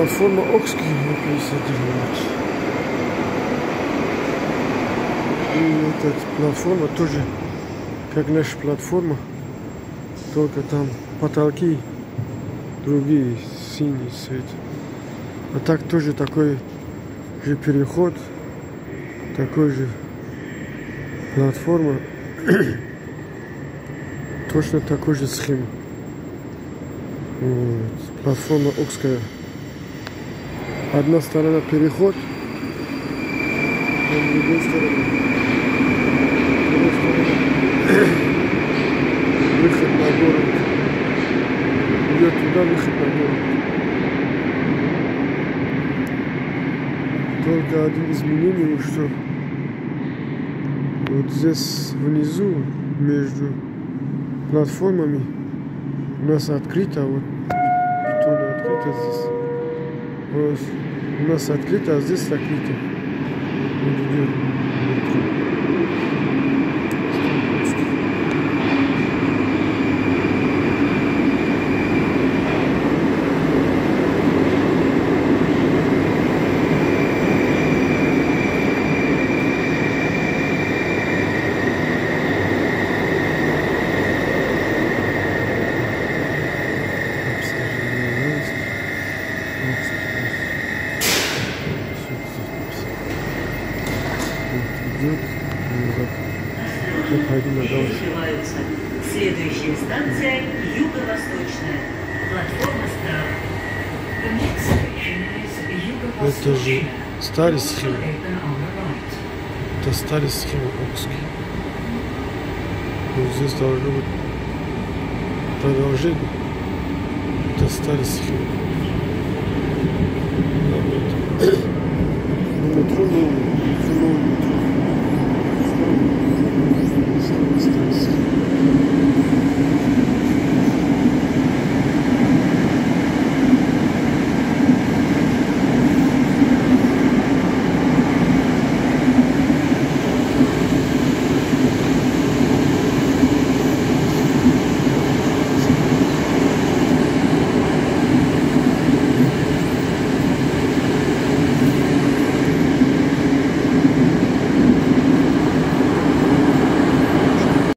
платформа Окский написано. И эта платформа тоже, как наша платформа, только там потолки другие, синий цвет. А так тоже такой же переход, такой же платформа, точно такой же схема. Вот. Платформа Окская. Одна сторона переход, а другой стороны выход на город. Идет туда, выход на город. Только один изменение, что вот здесь внизу между платформами у нас открыто, вот бетон открыто здесь. Вот, у нас открыто, а здесь закрыто. Вот идет метро. Следующая станция юго-восточная. Платформа справа. Это же старая схема. Это старая схема Окский. Вот здесь должно быть продолжение. Это старая схема.